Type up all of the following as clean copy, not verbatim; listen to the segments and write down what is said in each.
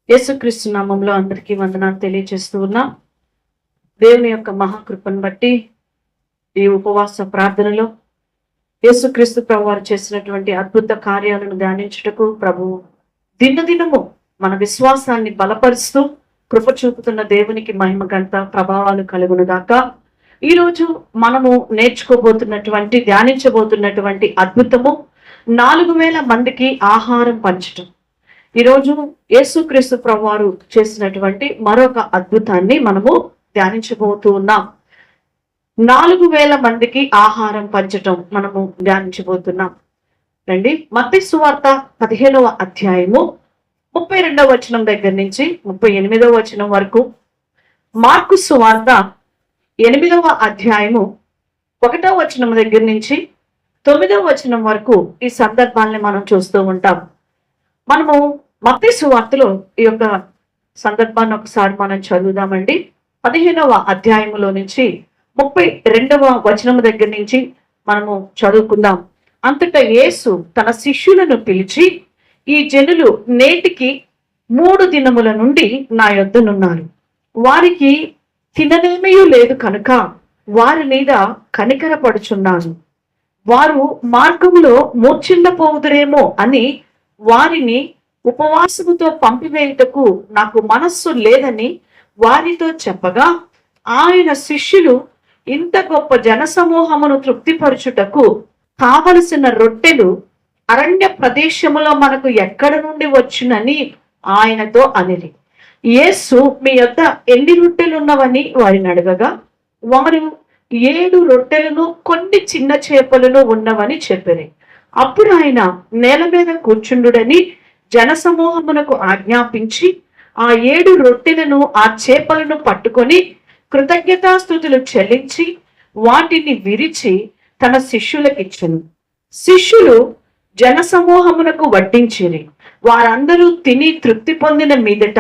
యేసుక్రీస్తు నామంలో అందరికీ వందనాలు తెలియజేస్తూ ఉన్నా. దేవుని యొక్క మహాకృపను బట్టి ఈ ఉపవాస ప్రార్థనలో యేసుక్రీస్తు ప్రభువారు చేసినటువంటి అద్భుత కార్యాలను ధ్యానించుటకు ప్రభువు దినదినము మన విశ్వాసాన్ని బలపరుస్తూ కృప చూపుతున్న దేవునికి మహిమ ఘనత ప్రభావాలు కలుగునుగాక. ఈరోజు మనము ధ్యానించబోతున్నటువంటి అద్భుతము 4000 మందికి ఆహారం పంచటం. ఈరోజు యేసుక్రీస్తు ప్రభువారు చేసినటువంటి మరొక అద్భుతాన్ని మనము ధ్యానించబోతూ ఉన్నాం. 4000 మందికి ఆహారం పంచటం మనము ధ్యానించబోతున్నాం. రండి, మత్తయి సువార్త 15వ అధ్యాయము 32వ వచనం దగ్గర నుంచి 38వ వచనం వరకు, మార్కు సువార్త 8వ అధ్యాయము 1వ వచనం దగ్గర నుంచి 9వ వచనం వరకు ఈ సందర్భాన్ని మనం చూస్తూ ఉంటాం. మనము మత్తయి సువార్తలో ఈ యొక్క సందర్భాన్ని ఒకసారి మనం చదువుదామండి. 15వ అధ్యాయములో నుంచి 32వ వచనం దగ్గర నుంచి మనము చదువుకుందాం. అంతటా యేసు తన శిష్యులను పిలిచి, ఈ జనులు నేటికి 3 దినముల నుండి నా యొద్దనున్నారు. వారికి తిననేమీ లేదు కనుక వారి మీద కనికరపడుచున్నాను. వారు మార్గంలో మూర్ఛిల్లపోవుదురేమో అని వారిని ఉపవాసముతో పంపివేయుటకు నాకు మనస్సు లేదని వారితో చెప్పగా, ఆయన శిష్యులు ఇంత గొప్ప జనసమూహమును తృప్తిపరచుటకు కావలసిన రొట్టెలు అరణ్య ప్రదేశములో మనకు ఎక్కడ నుండి వచ్చునని ఆయనతో అనిరి. యేసు, మీ యొద్ద ఎన్ని రొట్టెలున్నవని వారిని అడగగా, వారు 7 రొట్టెలను కొన్ని చిన్న చేపలను ఉన్నవని చెప్పిరి. అప్పుడు ఆయన నేల మీద కూర్చుండుడని జనసమూహమునకు ఆజ్ఞాపించి ఆ 7 రొట్టెలను ఆ చేపలను పట్టుకొని కృతజ్ఞతాస్తుతులు చెల్లించి వాటిని విరిచి తన శిష్యులకిచ్చెను. శిష్యులు జనసమూహమునకు వడ్డించిరి. వారందరూ తిని తృప్తి పొందిన మీదట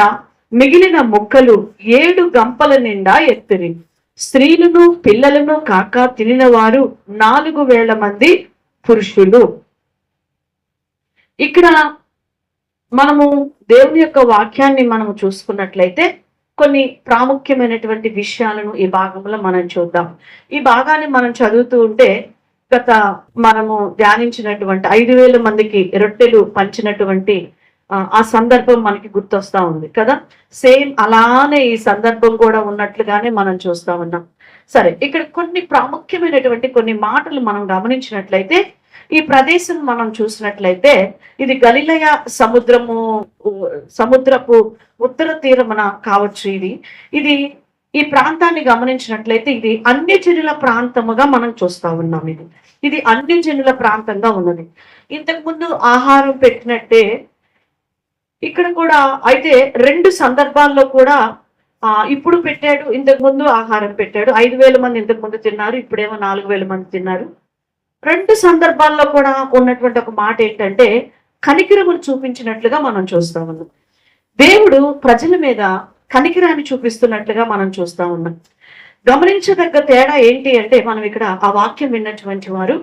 మిగిలిన ముక్కలు 7 గంపల నిండా ఎత్తిరి. స్త్రీలను పిల్లలను కాక తినిన వారు 4000 మంది పురుషులు. ఇక్కడ మనము దేవుని యొక్క వాక్యాన్ని మనము చూసుకున్నట్లయితే కొన్ని ప్రాముఖ్యమైనటువంటి విషయాలను ఈ భాగంలో మనం చూద్దాం. ఈ భాగాన్ని మనం చదువుతూ ఉంటే మనము ధ్యానించినటువంటి 5000 మందికి రొట్టెలు పంచినటువంటి ఆ సందర్భం మనకి గుర్తొస్తా ఉంది కదా. సేమ్ అలానే ఈ సందర్భం కూడా ఉన్నట్లుగానే మనం చూస్తా ఉన్నాం. సరే, ఇక్కడ కొన్ని ప్రాముఖ్యమైనటువంటి కొన్ని మాటలు మనం గమనించినట్లయితే, ఈ ప్రదేశం మనం చూసినట్లయితే ఇది గలిలయ సముద్రపు ఉత్తర తీరమున కావచ్చు. ఇది ఈ ప్రాంతాన్ని గమనించినట్లయితే ఇది అన్యజనుల ప్రాంతముగా మనం చూస్తా ఉన్నాం. ఇది అన్యజనుల ప్రాంతంగా ఉన్నది. ఇంతకు ముందు ఆహారం పెట్టినట్టే ఇక్కడ కూడా అయితే 2 సందర్భాల్లో కూడా ఇప్పుడు పెట్టాడు, ఇంతకు ముందు ఆహారం పెట్టాడు. 5000 మంది ఇంతకు ముందు తిన్నారు, ఇప్పుడేమో 4000 మంది తిన్నారు. 2 సందర్భాల్లో కూడా ఉన్నటువంటి ఒక మాట ఏంటంటే కనికరమును చూపించినట్లుగా మనం చూస్తా ఉన్నాం. దేవుడు ప్రజల మీద కనికరాన్ని చూపిస్తున్నట్లుగా మనం చూస్తా ఉన్నాం. గమనించదగ్గ తేడా ఏంటి అంటే, మనం ఇక్కడ ఆ వాక్యం విన్నటువంటి వారు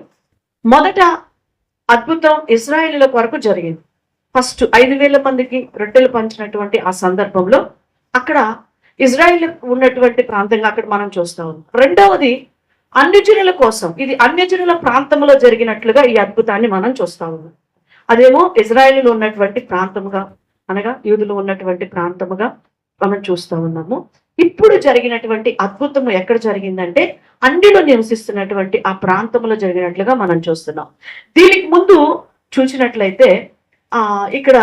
మొదట అద్భుతం ఇశ్రాయేలుల కొరకు జరిగింది. ఫస్ట్ 5000 మందికి రొట్టెలు పంచినటువంటి ఆ సందర్భంలో అక్కడ ఇజ్రాయిల్ ఉన్నటువంటి ప్రాంతంగా అక్కడ మనం చూస్తా ఉన్నాం. రెండవది అన్యజనుల కోసం, ఇది అన్యజనుల ప్రాంతంలో జరిగినట్లుగా ఈ అద్భుతాన్ని మనం చూస్తా ఉన్నాం. అదేమో ఇజ్రాయిల్లో ఉన్నటువంటి ప్రాంతముగా, అనగా యూదులు ఉన్నటువంటి ప్రాంతముగా మనం చూస్తా ఉన్నాము. ఇప్పుడు జరిగినటువంటి అద్భుతము ఎక్కడ జరిగిందంటే అన్యులు నివసిస్తున్నటువంటి ఆ ప్రాంతంలో జరిగినట్లుగా మనం చూస్తున్నాం. దీనికి ముందు చూసినట్లయితే ఇక్కడ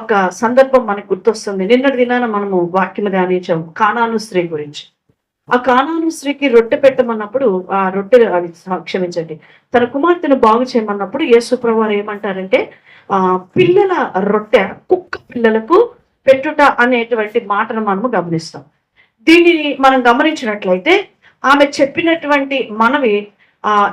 ఒక సందర్భం మనకు గుర్తొస్తుంది. నిన్నటి దినాన మనము వాక్యం ధ్యానించాము కానాను స్త్రీ గురించి. ఆ కానాను స్త్రీకి రొట్టె పెట్టమన్నప్పుడు, ఆ రొట్టె క్షమించండి తన కుమార్తెను బాగు చేయమన్నప్పుడు యేసు ప్రభువారు ఏమంటారంటే పిల్లల రొట్టె కుక్క పిల్లలకు పెట్టుట అనేటువంటి మాటను మనము గమనిస్తాం. దీనిని మనం గమనించినట్లయితే ఆమె చెప్పినటువంటి మనవి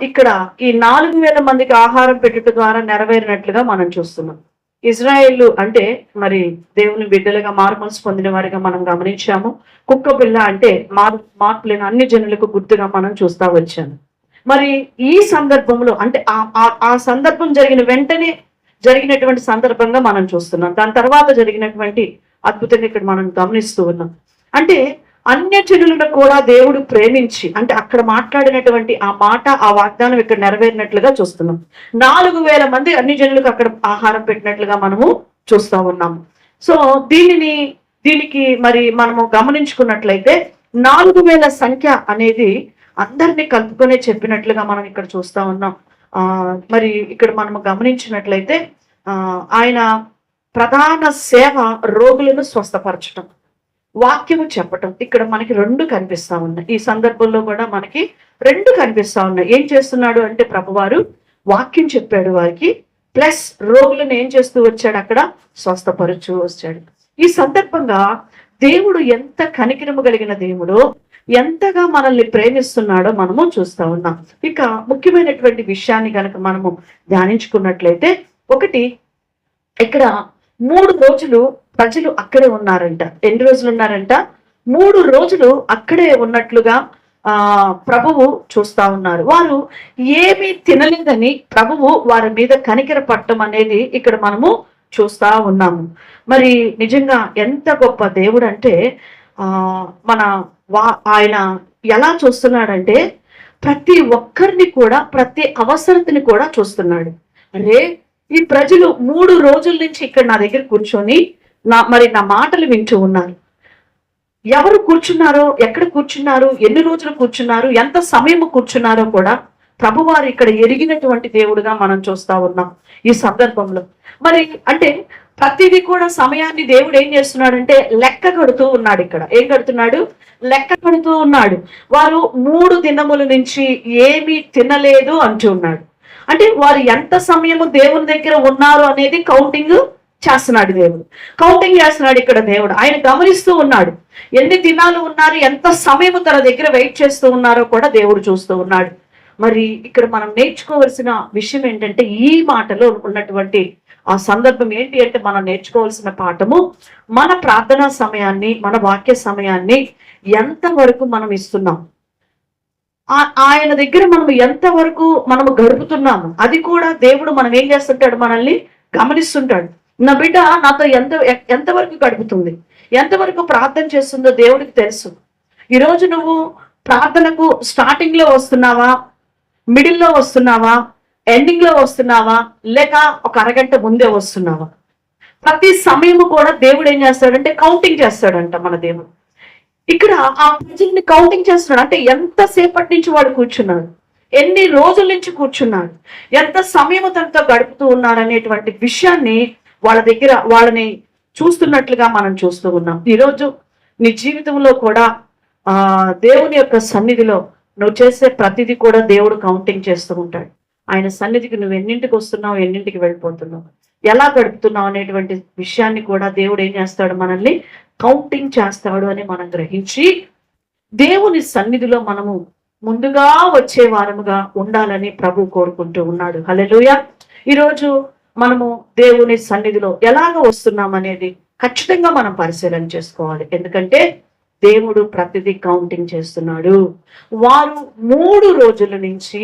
ఇక్కడ ఈ 4000 మందికి ఆహారం పెట్టుట ద్వారా నెరవేరినట్లుగా మనం చూస్తున్నాం. ఇజ్రాయేలు అంటే మరి దేవుని బిడ్డలుగా మారుమనసు పొందిన వారిగా మనం గమనించాము. కుక్క పిల్ల అంటే మార్పు లేని అన్ని జనులకు గుర్తుగా మనం చూస్తా వచ్చాము. మరి ఈ సందర్భంలో అంటే ఆ సందర్భం జరిగిన వెంటనే జరిగినటువంటి సందర్భంగా మనం చూస్తున్నాం. దాని తర్వాత జరిగినటువంటి అద్భుతంగా ఇక్కడ మనం గమనిస్తూ ఉన్నాం. అంటే అన్యజనులను కూడా దేవుడు ప్రేమించి, అంటే అక్కడ మాట్లాడినటువంటి ఆ మాట, ఆ వాగ్దానం ఇక్కడ నెరవేరినట్లుగా చూస్తున్నాం. 4,000 మంది అన్యజనులకు అక్కడ ఆహారం పెట్టినట్లుగా మనము చూస్తా ఉన్నాము. సో దీనికి మరి మనము గమనించుకున్నట్లయితే 4,000 సంఖ్య అనేది అందరినీ కలుపుకొనే చెప్పినట్లుగా మనం ఇక్కడ చూస్తా ఉన్నాం. మరి ఇక్కడ మనము గమనించినట్లయితే ఆయన ప్రధాన సేవ రోగులను స్వస్థపరచటం, వాక్యము చెప్పటం. ఇక్కడ మనకి 2 కనిపిస్తా ఉన్నాయి. ఈ సందర్భంలో కూడా మనకి 2 కనిపిస్తా ఉన్నాయి. ఏం చేస్తున్నాడు అంటే ప్రభువారు వాక్యం చెప్పాడు వారికి, ప్లస్ రోగులను ఏం చేస్తూ వచ్చాడు, అక్కడ స్వస్థపరుచు వచ్చాడు. ఈ సందర్భంగా దేవుడు ఎంత కనికరము కలిగిన దేవుడో, ఎంతగా మనల్ని ప్రేమిస్తున్నాడో మనము చూస్తా ఉన్నాం. ఇక ముఖ్యమైనటువంటి విషయాన్ని కనుక మనము ధ్యానించుకున్నట్లయితే, ఒకటి, ఇక్కడ 3 రోజులు ప్రజలు అక్కడే ఉన్నారంట. ఎన్ని రోజులు ఉన్నారంట? 3 రోజులు అక్కడే ఉన్నట్లుగా ప్రభువు చూస్తా ఉన్నారు. వారు ఏమీ తినలేదని ప్రభువు వారి మీద కనికర పట్టం అనేది ఇక్కడ మనము చూస్తా ఉన్నాము. మరి నిజంగా ఎంత గొప్ప దేవుడు అంటే ఆయన ఎలా చూస్తున్నాడంటే ప్రతి ఒక్కరిని కూడా, ప్రతి అవసరతని కూడా చూస్తున్నాడు. అరే, ఈ ప్రజలు 3 రోజుల నుంచి ఇక్కడ నా దగ్గర కూర్చొని నా మాటలు వింటూ ఉన్నారు. ఎవరు కూర్చున్నారో, ఎక్కడ కూర్చున్నారు, ఎన్ని రోజులు కూర్చున్నారు, ఎంత సమయం కూర్చున్నారో కూడా ప్రభువారు ఇక్కడ ఎరిగినటువంటి దేవుడుగా మనం చూస్తా ఉన్నాం ఈ సందర్భంలో. మరి అంటే ప్రతిదీ కూడా సమయాన్ని దేవుడు ఏం చేస్తున్నాడంటే లెక్క కడుతూ ఉన్నాడు. ఇక్కడ ఏం కడుతున్నాడు? లెక్క కడుతూ ఉన్నాడు. వారు 3 దినముల నుంచి ఏమీ తినలేదు అంటున్నాడు. అంటే వారు ఎంత సమయము దేవుని దగ్గర ఉన్నారు అనేది కౌంటింగ్ చేస్తున్నాడు దేవుడు. కౌంటింగ్ చేస్తున్నాడు ఇక్కడ దేవుడు. ఆయన గమనిస్తూ ఉన్నాడు. ఎన్ని దినాలు ఉన్నారు, ఎంత సమయం తన దగ్గర వెయిట్ చేస్తూ ఉన్నారో కూడా దేవుడు చూస్తూ ఉన్నాడు. మరి ఇక్కడ మనం నేర్చుకోవాల్సిన విషయం ఏంటంటే, ఈ మాటలో ఉన్నటువంటి ఆ సందర్భం ఏంటి అంటే, మనం నేర్చుకోవాల్సిన పాఠము, మన ప్రార్థనా సమయాన్ని, మన వాక్య సమయాన్ని ఎంతవరకు మనం ఇస్తున్నాం, ఆయన దగ్గర మనం ఎంతవరకు మనము గడుపుతున్నాము, అది కూడా దేవుడు మనం ఏం చేస్తుంటాడు, మనల్ని గమనిస్తుంటాడు. నా బిడ్డ నాతో ఎంతవరకు గడుపుతుంది, ఎంతవరకు ప్రార్థన చేస్తుందో దేవుడికి తెలుసు. ఈరోజు నువ్వు ప్రార్థనకు స్టార్టింగ్ లో వస్తున్నావా, మిడిల్లో వస్తున్నావా, ఎండింగ్ లో వస్తున్నావా, లేక ఒక అరగంట ముందే వస్తున్నావా? ప్రతి సమయము కూడా దేవుడు ఏం చేస్తాడంటే కౌంటింగ్ చేస్తాడంట మన దేవుడు. ఇక్కడ ఆ ప్రజల్ని కౌంటింగ్ చేస్తున్నాడు. అంటే ఎంతసేపటి నుంచి వాడు కూర్చున్నాడు, ఎన్ని రోజుల నుంచి కూర్చున్నాడు, ఎంత సమయం తనతో గడుపుతూ ఉన్నారు అనేటువంటి విషయాన్ని వాళ్ళ దగ్గర వాళ్ళని చూస్తున్నట్లుగా మనం చూస్తూ ఉన్నాం. ఈరోజు నీ జీవితంలో కూడా దేవుని యొక్క సన్నిధిలో నువ్వు చేసే ప్రతిదీ కూడా దేవుడు కౌంటింగ్ చేస్తూ ఉంటాడు. ఆయన సన్నిధికి నువ్వు ఎన్నింటికి వస్తున్నావు, ఎన్నింటికి వెళ్ళిపోతున్నావు, ఎలా గడుపుతున్నావు అనేటువంటి విషయాన్ని కూడా దేవుడు ఏం చేస్తాడు, మనల్ని కౌంటింగ్ చేస్తాడు అని మనం గ్రహించి దేవుని సన్నిధిలో మనము ముందుగా వచ్చే వారముగా ఉండాలని ప్రభు కోరుకుంటూ ఉన్నాడు. హల్లెలూయా. ఈరోజు మనము దేవుని సన్నిధిలో ఎలాగ వస్తున్నాం అనేది ఖచ్చితంగా మనం పరిశీలన చేసుకోవాలి. ఎందుకంటే దేవుడు ప్రతిదీ కౌంటింగ్ చేస్తున్నాడు. వారు 3 రోజుల నుంచి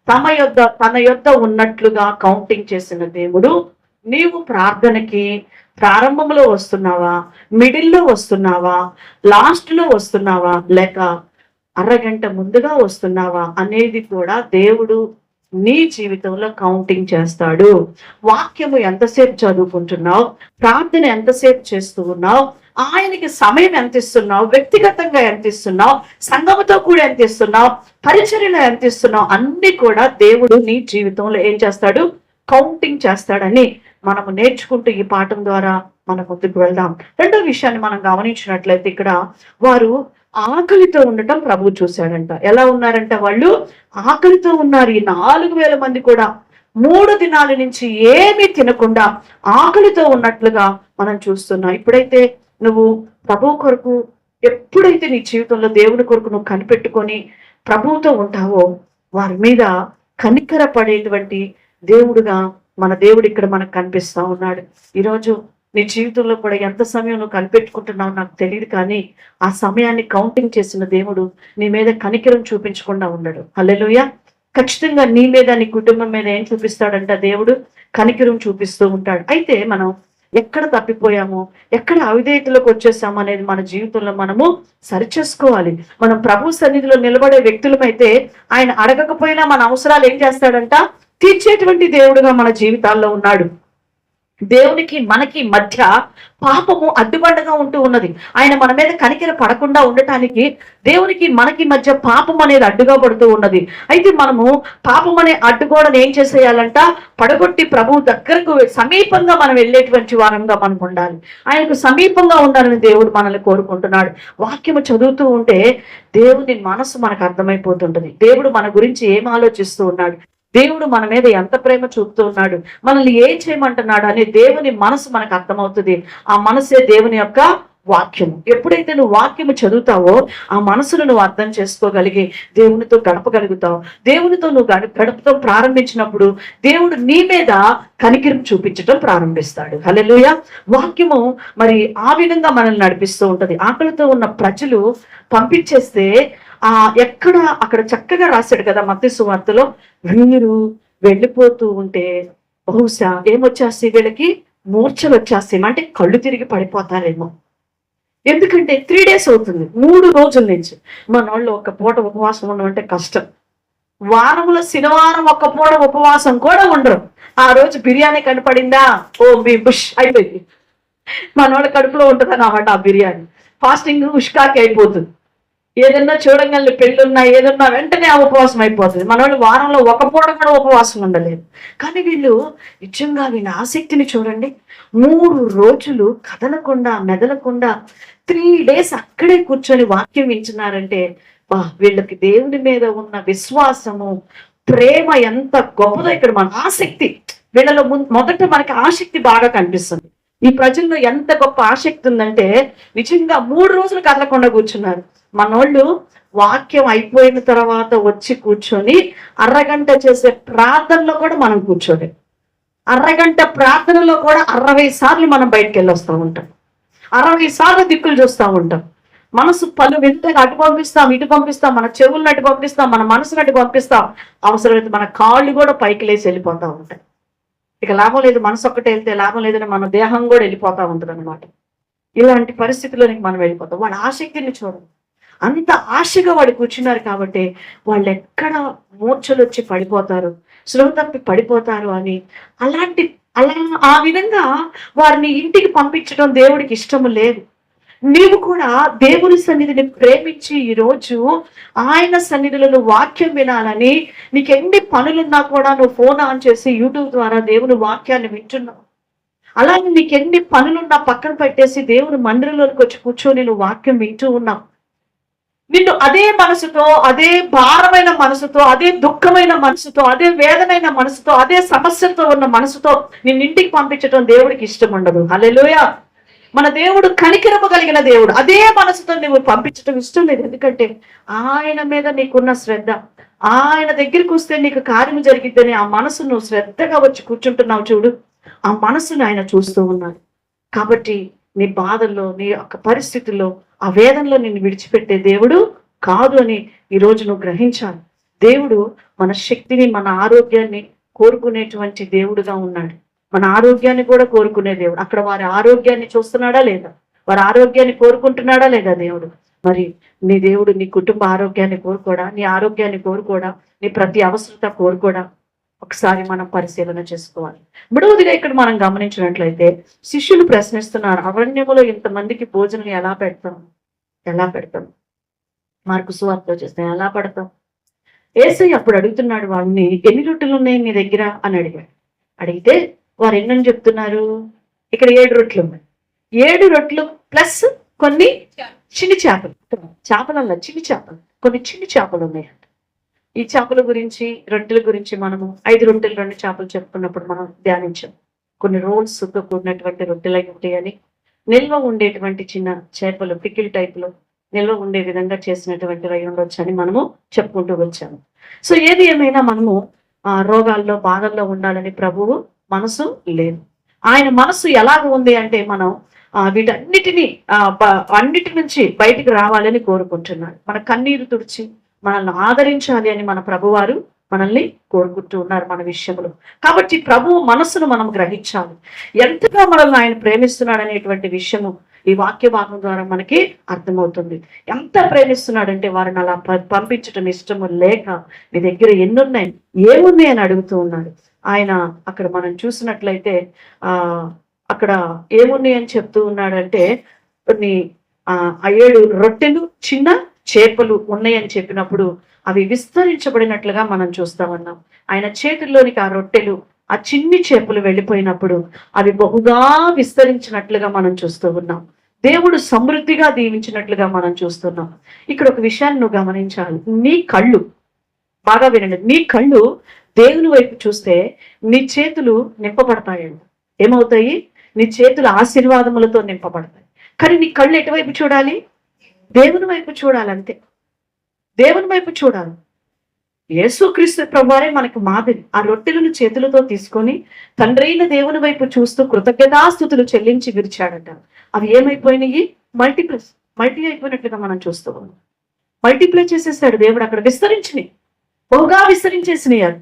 తన యొద్ద ఉన్నట్లుగా కౌంటింగ్ చేసిన దేవుడు, నీవు ప్రార్థనకి ప్రారంభంలో వస్తున్నావా, మిడిల్లో వస్తున్నావా, లాస్ట్ లో వస్తున్నావా, లేక అరగంట ముందుగా వస్తున్నావా అనేది కూడా దేవుడు నీ జీవితంలో కౌంటింగ్ చేస్తాడు. వాక్యము ఎంతసేపు చదువుకుంటున్నావు, ప్రార్థన ఎంతసేపు చేస్తూ ఉన్నావు, ఆయనకి సమయం ఎంత ఇస్తున్నావు, వ్యక్తిగతంగా ఎంత ఇస్తున్నావు, సంఘముతో కూడా ఎంత ఇస్తున్నావు, పరిచర్యలో ఎంత ఇస్తున్నావు, అన్ని కూడా దేవుడు నీ జీవితంలో ఏం చేస్తాడు, కౌంటింగ్ చేస్తాడని మనము నేర్చుకుంటూ ఈ పాఠం ద్వారా మనం ముందుకు వెళ్దాం. రెండో విషయాన్ని మనం గమనించినట్లయితే, ఇక్కడ వారు ఆకలితో ఉండటం ప్రభువు చూశాడంట. ఎలా ఉన్నారంట? వాళ్ళు ఆకలితో ఉన్నారు. ఈ 4,000 మంది కూడా 3 దినాల నుంచి ఏమీ తినకుండా ఆకలితో ఉన్నట్లుగా మనం చూస్తున్నాం. ఇప్పుడైతే నువ్వు ప్రభువు కొరకు, ఎప్పుడైతే నీ జీవితంలో దేవుని కొరకు నువ్వు కనిపెట్టుకొని ప్రభువుతో ఉంటావో, వారి మీద కనికర పడేటువంటి దేవుడుగా మన దేవుడు ఇక్కడ మనకు కనిపిస్తా ఉన్నాడు. ఈరోజు నీ జీవితంలో కూడా ఎంత సమయం నువ్వు కనిపెట్టుకుంటున్నావు నాకు తెలియదు, కానీ ఆ సమయాన్ని కౌంటింగ్ చేసిన దేవుడు నీ మీద కనికరం చూపించకుండా ఉండడు. హల్లెలూయా. ఖచ్చితంగా నీ మీద, నీ కుటుంబం మీద ఏం చూపిస్తాడంట, దేవుడు కనికరం చూపిస్తూ ఉంటాడు. అయితే మనం ఎక్కడ తప్పిపోయాము, ఎక్కడ అవిధేయతలోకి వచ్చేసాము అనేది మన జీవితంలో మనము సరిచేసుకోవాలి. మనం ప్రభు సన్నిధిలో నిలబడే వ్యక్తులమైతే ఆయన అడగకపోయినా మన అవసరాలు ఏం చేస్తాడంట, తీర్చేటువంటి దేవుడుగా మన జీవితాల్లో ఉన్నాడు. దేవునికి మనకి మధ్య పాపము అడ్డుబండగా ఉంటూ ఉన్నది. ఆయన మన మీద కనికెర పడకుండా ఉండటానికి దేవునికి మనకి మధ్య పాపం అనేది అడ్డుగా పడుతూ ఉన్నది. అయితే మనము పాపం అనే అడ్డుగోడను ఏం చేసేయాలంట, పడగొట్టి ప్రభు దగ్గరకు సమీపంగా మనం వెళ్ళేటువంటి వారంగా మనం ఉండాలి. ఆయనకు సమీపంగా ఉండాలని దేవుడు మనల్ని కోరుకుంటున్నాడు. వాక్యము చదువుతూ ఉంటే దేవుని మనసు మనకు అర్థమైపోతుంటది. దేవుడు మన గురించి ఏం ఆలోచిస్తూ ఉన్నాడు, దేవుడు మన మీద ఎంత ప్రేమ చూపుతూ ఉన్నాడు, మనల్ని ఏం చేయమంటున్నాడు అనే దేవుని మనసు మనకు అర్థమవుతుంది. ఆ మనసే దేవుని యొక్క వాక్యము. ఎప్పుడైతే నువ్వు వాక్యము చదువుతావో ఆ మనసును నువ్వు అర్థం చేసుకోగలిగి దేవునితో గడపగలుగుతావు. దేవునితో నువ్వు గడపడం ప్రారంభించినప్పుడు దేవుడు నీ మీద కనికిరం చూపించడం ప్రారంభిస్తాడు. హల్లెలూయా. వాక్యము మరి ఆ విధంగా మనల్ని నడిపిస్తూ ఉంటది. ఆకలితో ఉన్న ప్రజలు పంపించేస్తే ఎక్కడ అక్కడ చక్కగా రాశాడు కదా మత్తయి సువార్తలో, వీరు వెళ్ళిపోతూ ఉంటే బహుశా ఏమొచ్చేస్తే వీళ్ళకి మూర్ఛలు వచ్చేస్తాయి, అంటే కళ్ళు తిరిగి పడిపోతారేమో. ఎందుకంటే 3 days అవుతుంది, 3 రోజుల నుంచి. మన వాళ్ళు ఒక్క పూట ఉపవాసం ఉండమంటే కష్టం. వారంలో శనివారం ఒక్క పూట ఉపవాసం కూడా ఉండరు. ఆ రోజు బిర్యానీ కనపడిందా, ఓ మీ బుష్ అయిపోయింది. మన వాళ్ళ కడుపులో ఉంటుంది అన్నమాట ఆ బిర్యానీ. ఫాస్టింగ్ ఉష్కాకి అయిపోతుంది. ఏదన్నా చూడంగానే పెళ్ళున్నా ఏదన్నా వెంటనే ఆ ఉపవాసం అయిపోతుంది. మన వాళ్ళు వారంలో ఒక పూట కూడా ఉపవాసం ఉండలేదు. కానీ వీళ్ళు నిజంగా వీళ్ళ ఆసక్తిని చూడండి. 3 రోజులు కదలకుండా మెదలకుండా 3 days అక్కడే కూర్చొని వాక్యం వింటున్నారంటే వీళ్ళకి దేవుని మీద ఉన్న విశ్వాసము, ప్రేమ ఎంత గొప్పదో ఇక్కడ మన ఆసక్తి. వీళ్ళలో మొదట మనకి ఆసక్తి బాగా కనిపిస్తుంది. ఈ ప్రజల్లో ఎంత గొప్ప ఆసక్తి ఉందంటే నిజంగా 3 రోజులు కదలకుండా కూర్చున్నారు. మనోళ్ళు వాక్యం అయిపోయిన తర్వాత వచ్చి కూర్చొని అరగంట చేసే ప్రార్థనలో కూడా మనం కూర్చోలేం. అరగంట ప్రార్థనలో కూడా 60 సార్లు మనం బయటకు వెళ్ళి వస్తూ ఉంటాం. 60 సార్లు దిక్కులు చూస్తూ ఉంటాం. మనసు పలు వింతగా అటు పంపిస్తాం, ఇటు పంపిస్తాం, మన చెవులను అటు పంపిస్తాం, మన మనసును అటు పంపిస్తాం. అవసరమైతే మన కాళ్ళు కూడా పైకి లేచి వెళ్ళిపోతూ ఉంటాయి. ఇక లాభం లేదు, మనసు ఒక్కటే వెళ్తే లాభం లేదని మన దేహం కూడా వెళ్ళిపోతూ ఉంటుంది అనమాట. ఇలాంటి పరిస్థితుల్లోనికి మనం వెళ్ళిపోతాం. వాళ్ళ ఆసక్తిని చూడండి, అంత ఆశగా వాడు కూర్చున్నారు కాబట్టి వాళ్ళు ఎక్కడ మూర్ఛలు వచ్చి పడిపోతారు, స్పృహ తప్పి పడిపోతారు అని అలా ఆ విధంగా వారిని ఇంటికి పంపించడం దేవుడికి ఇష్టము లేదు. నీవు కూడా దేవుని సన్నిధిని ప్రేమించి ఈరోజు ఆయన సన్నిధిలో నువ్వు వాక్యం వినాలని, నీకు ఎన్ని పనులున్నా కూడా నువ్వు ఫోన్ ఆన్ చేసి యూట్యూబ్ ద్వారా దేవుని వాక్యాన్ని వింటున్నావు. అలాగే నీకు ఎన్ని పనులున్నా పక్కన పెట్టేసి దేవుని మందిరంలోకి వచ్చి కూర్చొని నువ్వు వాక్యం వింటూ ఉన్నావు. నిన్ను అదే మనసుతో, అదే భారమైన మనసుతో, అదే దుఃఖమైన మనసుతో, అదే వేదనైన మనసుతో, అదే సమస్యలతో ఉన్న మనసుతో నిన్నింటికి పంపించడం దేవుడికి ఇష్టం ఉండదు. హల్లెలూయా. మన దేవుడు కనికరము కలిగిన దేవుడు. అదే మనసుతో నువ్వు పంపించడం ఇష్టం లేదు. ఎందుకంటే ఆయన మీద నీకున్న శ్రద్ధ, ఆయన దగ్గరికి వస్తే నీకు కార్యం జరిగిద్దని ఆ మనసు నువ్వు శ్రద్ధగా వచ్చి కూర్చుంటున్నావు చూడు, ఆ మనసును ఆయన చూస్తూ ఉన్నాడు. కాబట్టి నీ బాధల్లో, నీ యొక్క పరిస్థితుల్లో, ఆ వేదనలో నిన్ను విడిచిపెట్టే దేవుడు కాదు అని ఈరోజు నువ్వు గ్రహించాలి. దేవుడు మన శక్తిని, మన ఆరోగ్యాన్ని కోరుకునేటువంటి దేవుడుగా ఉన్నాడు. మన ఆరోగ్యాన్ని కూడా కోరుకునే దేవుడు. అక్కడ వారి ఆరోగ్యాన్ని చూస్తున్నాడా లేదా, వారి ఆరోగ్యాన్ని కోరుకుంటున్నాడా లేదా దేవుడు? మరి నీ దేవుడు నీ కుటుంబ ఆరోగ్యాన్ని కోరుకోడా, నీ ఆరోగ్యాన్ని కోరుకోడా, నీ ప్రతి అవసరత కోరుకోడా? ఒకసారి మనం పరిశీలన చేసుకోవాలి. మూడవదిగా ఇక్కడ మనం గమనించినట్లయితే శిష్యులు ప్రశ్నిస్తున్నారు, అరణ్యములో ఇంతమందికి భోజనం ఎలా పెడతాం? మార్కు సువార్తలో చేస్తే ఎలా పెడతాం? యేసయ్య అప్పుడు అడుగుతున్నాడు వాళ్ళని, ఎన్ని రొట్టెలు ఉన్నాయి నీ దగ్గర అని అడిగాడు. అడిగితే వారు ఎన్నని చెప్తున్నారు, ఇక్కడ 7 రొట్టెలు ఉన్నాయి. 7 రొట్టెలు ప్లస్ కొన్ని చిన్ని చేపలు, చేపలల్లా చిన్ని చేపలు, కొన్ని చిన్ని చేపలు ఉన్నాయి. ఈ చేపల గురించి, రొట్టెల గురించి మనము 5 రొట్టెలు 2 చేపలు చెప్పుకున్నప్పుడు మనం ధ్యానించాం. కొన్ని రోల్స్తో కూడినటువంటి రొట్టెలు అయి ఉంటాయని, నిల్వ ఉండేటువంటి చిన్న చేపలు పికిల్ టైప్లో నిల్వ ఉండే విధంగా చేసినటువంటివి అయి ఉండొచ్చు అని మనము చెప్పుకుంటూ వచ్చాము. సో ఏది ఏమైనా మనము రోగాల్లో, బాధల్లో ఉండాలని ప్రభువు మనసు లేదు. ఆయన మనసు ఎలాగ ఉంది అంటే మనం వీటన్నిటినీ అన్నిటి నుంచి బయటికి రావాలని కోరుకుంటున్నాడు. మన కన్నీరు తుడిచి మనల్ని ఆదరించాలి అని మన ప్రభువారు మనల్ని కోరుకుంటూ ఉన్నారు మన విషయంలో. కాబట్టి ప్రభువు మనస్సును మనం గ్రహించాలి. ఎంతగా మనల్ని ఆయన ప్రేమిస్తున్నాడు అనేటువంటి విషయము ఈ వాక్య భాగం ద్వారా మనకి అర్థమవుతుంది. ఎంత ప్రేమిస్తున్నాడంటే వారిని అలా పంపించటం ఇష్టము లేక మీ దగ్గర ఎన్నున్నాయి, ఏమున్నాయి అని అడుగుతూ ఉన్నాడు ఆయన. అక్కడ మనం చూసినట్లయితే అక్కడ ఏమున్నాయి అని చెప్తూ ఉన్నాడంటే కొన్ని 7 రొట్టెలు చిన్న చేపలు ఉన్నాయని చెప్పినప్పుడు అవి విస్తరించబడినట్లుగా మనం చూస్తా ఉన్నాం. ఆయన చేతుల్లోనికి ఆ రొట్టెలు ఆ చిన్ని చేపలు వెళ్ళిపోయినప్పుడు అవి బహుగా విస్తరించినట్లుగా మనం చూస్తూ ఉన్నాం. దేవుడు సమృద్ధిగా దీవించినట్లుగా మనం చూస్తున్నాం. ఇక్కడ ఒక విషయాన్ని నువ్వు గమనించాలి. నీ కళ్ళు బాగా వినండి. నీ కళ్ళు దేవుని వైపు చూస్తే నీ చేతులు నింపబడతాయండి. ఏమవుతాయి? నీ చేతులు ఆశీర్వాదములతో నింపబడతాయి. కానీ నీ కళ్ళు ఎటువైపు చూడాలి? దేవుని వైపు చూడాలి. అంతే, దేవుని వైపు చూడాలి. యేసుక్రీస్తు ప్రభువారే మనకు మాదిరి. ఆ రొట్టెలను చేతులతో తీసుకొని తండ్రైన దేవుని వైపు చూస్తూ కృతజ్ఞతాస్తుతులు చెల్లించి విరిచాడట. అవి ఏమైపోయినాయి? మల్టీ అయిపోయినట్లుగా మనం చూస్తూ ఉన్నాం. మల్టిప్లై చేసేసాడు దేవుడు. అక్కడ విస్తరించినాయి, బహుగా విస్తరించేసినాయి.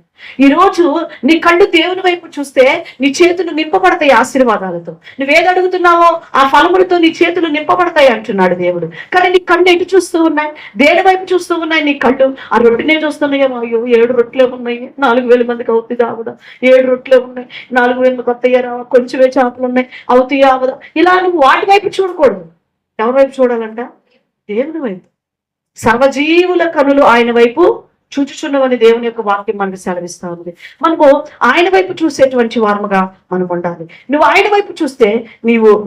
ఈ రోజు నీ కళ్ళు దేవుని వైపు చూస్తే నీ చేతులు నింపబడతాయి ఆశీర్వాదాలతో. నువ్వేది అడుగుతున్నావో ఆ ఫలములతో నీ చేతులు నింపబడతాయి అంటున్నాడు దేవుడు. కానీ నీ కళ్ళు ఎటు చూస్తూ ఉన్నాయి? దేని వైపు చూస్తూ ఉన్నాయి నీ కళ్ళు? ఆ రొట్టెనే చూస్తున్నాయో, అయ్యో 7 రొట్టెలే ఉన్నాయి, 4,000 మందికి అవుతుందా అవదా? 7 రొట్టెలే ఉన్నాయి, 4,000 మందికి వస్తాయా రావా? కొంచెమే చేపలు ఉన్నాయి, అవుతాయా అవదా? ఇలా నువ్వు వాటి వైపు చూడకూడదు. ఎవరి వైపు చూడాలంట? దేవుని వైపు. సర్వజీవుల కనులు ఆయన వైపు చూచుచున్నవని దేవుని యొక్క వాక్యం మనకు సెలవిస్తా ఉంది. మనము ఆయన వైపు చూసేటువంటి వారముగా మనం ఉండాలి. నువ్వు ఆయన వైపు చూస్తే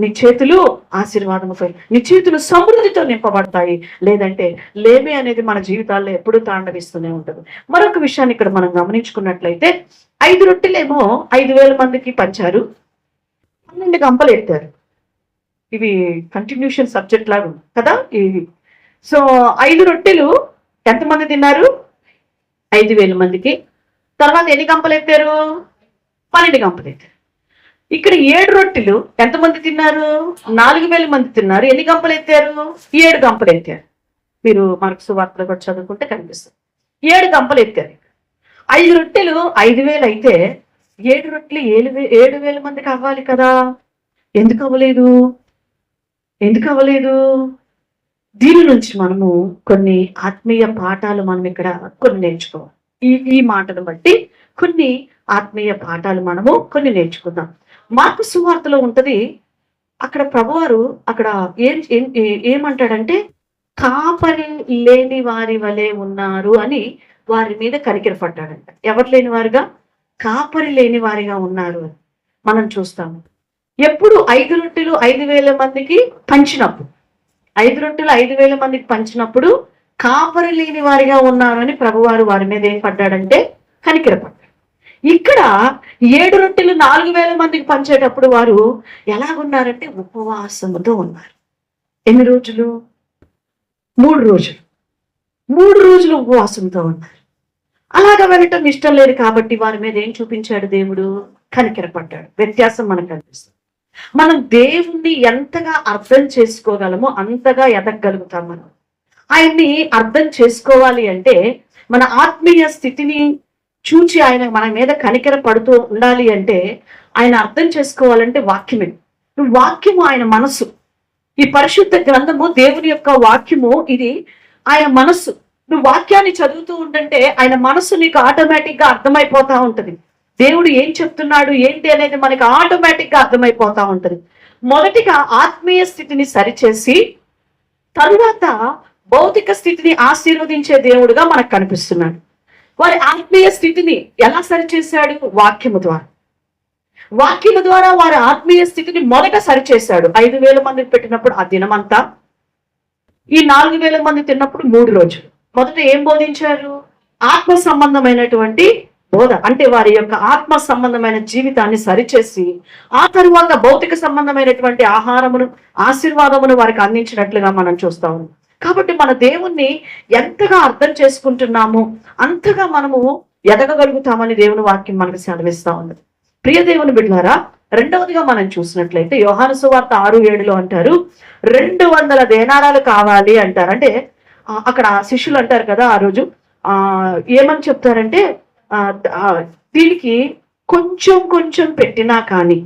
నీ చేతులు ఆశీర్వాదముతో, నీ చేతులు సమృద్ధితో నింపబడతాయి. లేదంటే లేమి అనేది మన జీవితాల్లో ఎప్పుడూ తాండవిస్తూనే ఉంటుంది. మరొక విషయాన్ని ఇక్కడ మనం గమనించుకున్నట్లయితే 5 రొట్టెలేమో 5,000 మందికి పంచారు, 12 గంపలు ఎత్తారు. ఇవి కంటిన్యూషన్ సబ్జెక్ట్ లాగా కదా ఇవి. సో 5 రొట్టెలు ఎంతమంది తిన్నారు? 5,000 మందికి. తర్వాత ఎన్ని గంపలు ఎత్తారు? 12 గంపలు ఎత్తారు. ఇక్కడ 7 రొట్టెలు ఎంతమంది తిన్నారు? 4,000 మంది తిన్నారు. ఎన్ని గంపలు ఎత్తారు? 7 గంపలు ఎత్తారు. మీరు మార్క్స్ వార్తలు కూడా చదువుకుంటే కనిపిస్తుంది. 7 గంపలు ఎత్తారు. 5 రొట్టెలు 5,000 అయితే 7 రొట్టెలు 7,000 మందికి అవ్వాలి కదా. ఎందుకు అవ్వలేదు? దీని నుంచి మనము కొన్ని ఆత్మీయ పాఠాలు మనం ఇక్కడ కొన్ని నేర్చుకోవాలి. ఈ మాటను బట్టి కొన్ని ఆత్మీయ పాఠాలు మనము కొన్ని నేర్చుకుందాం. మార్కు సువార్తలో ఉంటది. అక్కడ ప్రభువారు అక్కడ ఏమంటాడంటే కాపరి లేని వారి వలె ఉన్నారు అని వారి మీద కనికరపడ్డాడంట. ఎవరు లేని వారుగా? కాపరి లేని వారిగా ఉన్నారు అని మనం చూస్తాము. ఎప్పుడు 5 రొట్టెలు 5,000 మందికి పంచినప్పుడు, 5 రొట్టెలు 5,000 మందికి పంచినప్పుడు కాపరి లేని వారిగా ఉన్నారు అని ప్రభువారు వారి మీద ఏం పడ్డాడంటే కనికరపడ్డాడు. ఇక్కడ 7 రొట్టెలు 4,000 మందికి పంచేటప్పుడు వారు ఎలాగున్నారంటే ఉపవాసముతో ఉన్నారు. ఎన్ని రోజులు? 3 రోజులు. 3 రోజులు ఉపవాసంతో ఉన్నారు. అలాగా వెళ్ళటం ఇష్టం లేదు కాబట్టి వారి మీద ఏం చూపించాడు దేవుడు? కనికరపడ్డాడు. వ్యత్యాసం మనకు కనిపిస్తుంది. మనం దేవుణ్ణి ఎంతగా అర్థం చేసుకోగలమో అంతగా ఎదగలుగుతాం. మనం ఆయన్ని అర్థం చేసుకోవాలి అంటే మన ఆత్మీయ స్థితిని చూచి ఆయన మన మీద కనికర పడుతూ ఉండాలి అంటే ఆయన అర్థం చేసుకోవాలంటే వాక్యమే. వాక్యము ఆయన మనస్సు. ఈ పరిశుద్ధ గ్రంథము దేవుని యొక్క వాక్యము. ఇది ఆయన మనస్సు. నువ్వు వాక్యాన్ని చదువుతూ ఉంటుంటే ఆయన మనస్సు నీకు ఆటోమేటిక్ గా అర్థమైపోతా ఉంటది. దేవుడు ఏం చెప్తున్నాడు ఏంటి అనేది మనకి ఆటోమేటిక్ గా అర్థమైపోతా ఉంటది. మొదటిగా ఆత్మీయ స్థితిని సరిచేసి తరువాత భౌతిక స్థితిని ఆశీర్వదించే దేవుడుగా మనకు కనిపిస్తున్నాడు. వారి ఆత్మీయ స్థితిని ఎలా సరిచేశాడు? వాక్యము ద్వారా. వాక్యము ద్వారా వారి ఆత్మీయ స్థితిని మొదట సరిచేశాడు. 5,000 మందికి పెట్టినప్పుడు ఆ దినమంతా, ఈ 4,000 మంది తిన్నప్పుడు 3 రోజులు. మొదట ఏం బోధించారు? ఆత్మ సంబంధమైనటువంటి బోధ. అంటే వారి యొక్క ఆత్మ సంబంధమైన జీవితాన్ని సరిచేసి ఆ తరువాత భౌతిక సంబంధమైనటువంటి ఆహారమును ఆశీర్వాదమును వారికి అందించినట్లుగా మనం చూస్తా ఉన్నాం. కాబట్టి మన దేవుణ్ణి ఎంతగా అర్థం చేసుకుంటున్నామో అంతగా మనము ఎదగగలుగుతామని దేవుని వాక్యం మనకు సెలవిస్తా ఉన్నది. ప్రియ దేవుని బిడ్డలారా, రెండవదిగా మనం చూసినట్లయితే యోహాను సువార్త 6:7 అంటారు 200 దేనారాలు కావాలి అంటారు. అంటే అక్కడ శిష్యులు అంటారు కదా, ఆ రోజు ఏమని చెప్తారంటే ఆ, ఆ, దీనికి కొంచెం కొంచెం పెట్టినా కానీ,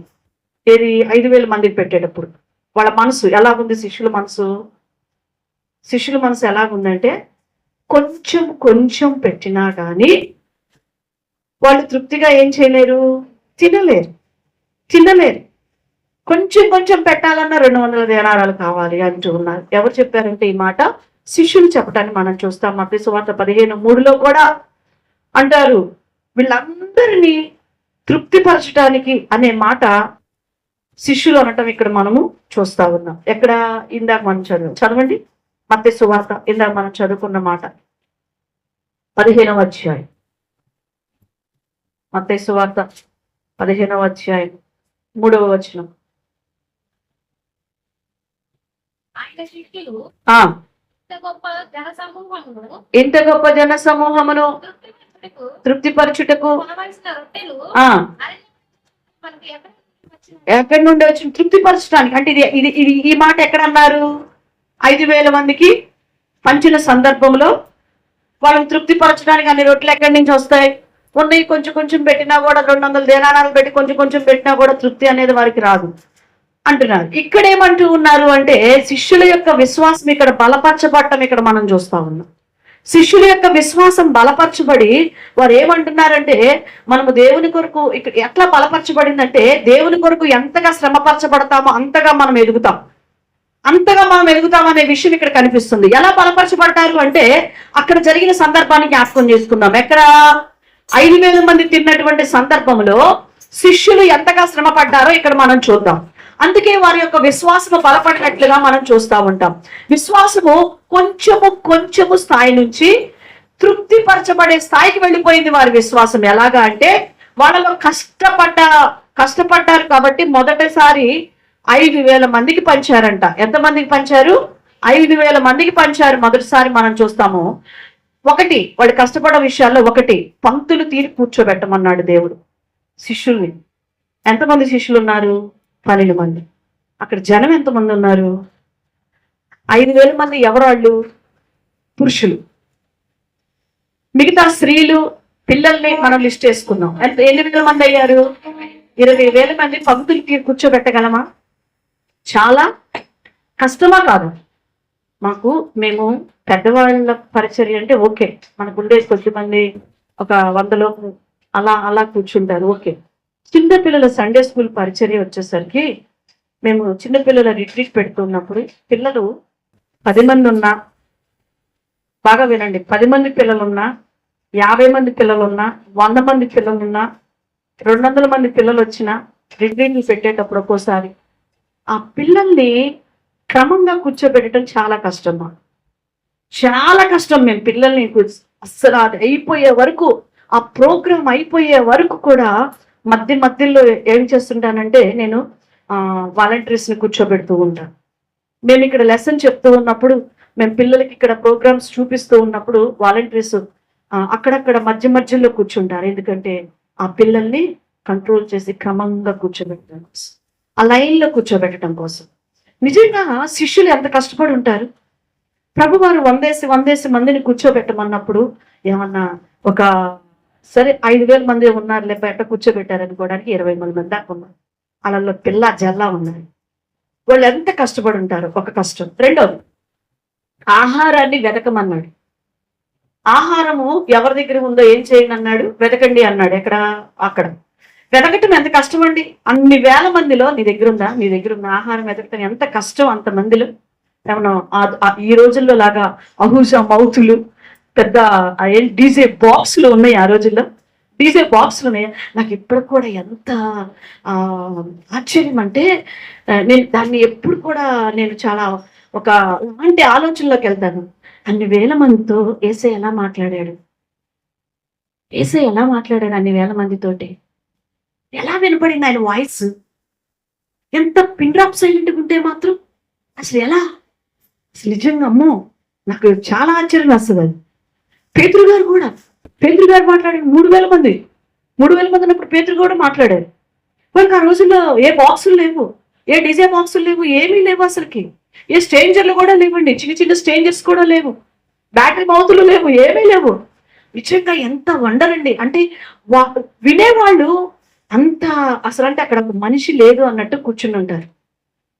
ఏది 5,000 మందికి పెట్టేటప్పుడు వాళ్ళ మనసు ఎలాగుంది? శిష్యుల మనసు ఎలాగుందంటే, కొంచెం కొంచెం పెట్టినా కానీ వాళ్ళు తృప్తిగా ఏం చేయలేరు, తినలేరు తినలేరు. కొంచెం కొంచెం పెట్టాలన్నా 200 దేనారాలు కావాలి అంటూ ఉన్నారు. ఎవరు చెప్పారంటే ఈ మాట? శిష్యులు చెప్పడాన్ని మనం చూస్తాం. మత్తయి సువార్త 15:3లో కూడా అంటారు, వీళ్ళందరినీ తృప్తిపరచడానికి అనే మాట శిష్యులు అనటం ఇక్కడ మనము చూస్తా ఉన్నాం. ఎక్కడ? ఇందాక మనం చదవండి. మత్తయి సువార్త ఇందాక మనం చదువుకున్న మాట 15వ అధ్యాయం. మత్తయి సువార్త 15వ అధ్యాయం 3వ వచనం. ఇంత గొప్ప జన సమూహమును తృప్తిపరచుటకు ఎక్కడి నుండి వచ్చి తృప్తిపరచడానికి అంటే ఇది ఇది ఇది ఈ మాట ఎక్కడ అన్నారు? 5,000 మందికి పంచిన సందర్భంలో వాళ్ళని తృప్తిపరచడానికి అన్ని రొట్టెలు ఎక్కడి నుంచి వస్తాయి? ఉన్నాయి. కొంచెం కొంచెం పెట్టినా కూడా 200 దేనారాలు పెట్టి కొంచెం కొంచెం పెట్టినా కూడా తృప్తి అనేది వారికి రాదు అంటున్నారు. ఇక్కడ ఏమంటూ ఉన్నారు అంటే, శిష్యుల యొక్క విశ్వాసం ఇక్కడ బలపరచబడటం ఇక్కడ మనం చూస్తా ఉన్నాం. శిష్యుల యొక్క విశ్వాసం బలపరచబడి వారు ఏమంటున్నారంటే, మనము దేవుని కొరకు ఇక్కడ ఎట్లా బలపరచబడిందంటే, దేవుని కొరకు ఎంతగా శ్రమపరచబడతామో అంతగా మనం ఎదుగుతాం అనే విషయం ఇక్కడ కనిపిస్తుంది. ఎలా బలపరచబడతారు అంటే, అక్కడ జరిగిన సందర్భాన్ని జ్ఞాపకం చేసుకుందాం. ఎక్కడ? 5,000 మంది తిన్నటువంటి సందర్భంలో శిష్యులు ఎంతగా శ్రమ పడ్డారో ఇక్కడ మనం చూద్దాం. అందుకే వారి యొక్క విశ్వాసము బలపడినట్లుగా మనం చూస్తూ ఉంటాం. విశ్వాసము కొంచెము స్థాయి నుంచి తృప్తిపరచబడే స్థాయికి వెళ్ళిపోయింది వారి విశ్వాసం. ఎలాగా అంటే, వాళ్ళలో కష్టపడ్డారు కాబట్టి మొదటిసారి 5,000 మందికి పంచారంట. ఎంతమందికి పంచారు? 5,000 మందికి పంచారు. మొదటిసారి మనం చూస్తాము. వాడు కష్టపడే విషయాల్లో పంక్తులు తీరి కూర్చోబెట్టమన్నాడు దేవుడు శిష్యుల్ని. ఎంతమంది శిష్యులు ఉన్నారు? 12 మంది. అక్కడ జనం ఎంతమంది ఉన్నారు? 5,000 మంది. ఎవరు వాళ్ళు? పురుషులు. మిగతా స్త్రీలు, పిల్లల్ని మనం లిస్ట్ వేసుకున్నాం. ఎన్ని వేల మంది అయ్యారు? 20,000 మంది పంక్తులు తీరి కూర్చోబెట్టగలమా? చాలా కష్టమా కాదు? మేము పెద్దవాళ్ళ పరిచర్య అంటే ఓకే, మనకుండే కొద్దిమంది ఒక 100 లోపు అలా కూర్చుంటారు, ఓకే. చిన్నపిల్లల సండే స్కూల్ పరిచర్య వచ్చేసరికి మేము చిన్నపిల్లల రిట్రీట్ పెడుతున్నప్పుడు పిల్లలు 10 మంది ఉన్నా, బాగా వినండి, 10 మంది పిల్లలున్నా, 50 మంది పిల్లలున్నా, 100 మంది పిల్లలున్నా, 200 మంది పిల్లలు వచ్చినా రిట్రీట్లు పెట్టేటప్పుడు ఒక్కోసారి ఆ పిల్లల్ని క్రమంగా కూర్చోబెట్టడం చాలా కష్టం. చాలా కష్టం. మేము పిల్లల్ని అస్సలు అది అయిపోయే వరకు, ఆ ప్రోగ్రామ్ అయిపోయే వరకు కూడా మధ్యలో ఏం చేస్తుంటానంటే, నేను వాలంటీర్స్ని కూర్చోబెడుతూ ఉంటాను. మేము ఇక్కడ లెసన్ చెప్తూ ఉన్నప్పుడు, మేము పిల్లలకి ఇక్కడ ప్రోగ్రామ్స్ చూపిస్తూ ఉన్నప్పుడు వాలంటీర్స్ అక్కడక్కడ మధ్యలో కూర్చుంటారు. ఎందుకంటే ఆ పిల్లల్ని కంట్రోల్ చేసి క్రమంగా కూర్చోబెట్టడం కోసం, ఆ లైన్లో కూర్చోబెట్టడం కోసం. నిజంగా శిష్యులు ఎంత కష్టపడి ఉంటారు. ప్రభువారు 100 మందిని కూర్చోబెట్టమన్నప్పుడు ఏమన్నా సరే 5,000 మంది ఉన్నారు లేక ఎట్లా కూర్చోబెట్టారనుకోవడానికి 20 మంది దాకా ఉన్నారు. వాళ్ళలో పిల్ల జల్లా ఉన్నారు. వాళ్ళు ఎంత కష్టపడి ఉంటారు. ఒక కష్టం. రెండోది, ఆహారాన్ని వెతకమన్నాడు. ఆహారము ఎవరి దగ్గర ఉందో ఏం చేయండి అన్నాడు? వెతకండి అన్నాడు. అక్కడ వెతకటం ఎంత కష్టం అండి. అన్ని వేల మందిలో నీ దగ్గర ఉందా ఆహారం వెతకటం ఎంత కష్టం. అంతమందిలో ఏమన్నా ఈ రోజుల్లో లాగా అహూజా మౌతులు, పెద్ద డీజే బాక్సులు ఉన్నాయి. ఆ రోజుల్లో డీజే బాక్సులు ఉన్నాయి. నాకు ఇప్పుడు కూడా ఎంత ఆశ్చర్యం అంటే, నేను దాన్ని ఎప్పుడు కూడా నేను చాలా అలాంటి ఆలోచనలోకి వెళ్తాను. అన్ని వేల మందితో యేసయ్య ఎలా మాట్లాడాడు అన్ని వేల మందితోటి? ఎలా వినపడింది ఆయన వాయిస్? ఎంత పిన్ డ్రాప్ సైలెంట్గా ఉంటే మాత్రం అసలు ఎలా? అసలు నిజంగా అమ్మో, నాకు చాలా ఆశ్చర్యం వస్తుంది. అది పేతురు గారు మాట్లాడారు. 3,000 మంది ఉన్నప్పుడు పేతురు కూడా మాట్లాడారు. వాళ్ళకి ఆ రోజుల్లో ఏ బాక్సులు లేవు, ఏ డీజే బాక్సులు లేవు, ఏమీ లేవు. అసలుకి ఏ స్ట్రేంజర్లు కూడా లేవండి. చిన్న స్ట్రేంజర్స్ కూడా లేవు, బ్యాటరీ మౌతులు లేవు, ఏమీ లేవు. నిజంగా ఎంత వండర్ అండి. అంటే వా వినేవాళ్ళు అంత అసలు, అంటే అక్కడ ఒక మనిషి లేదు అన్నట్టు కూర్చుని ఉంటారు.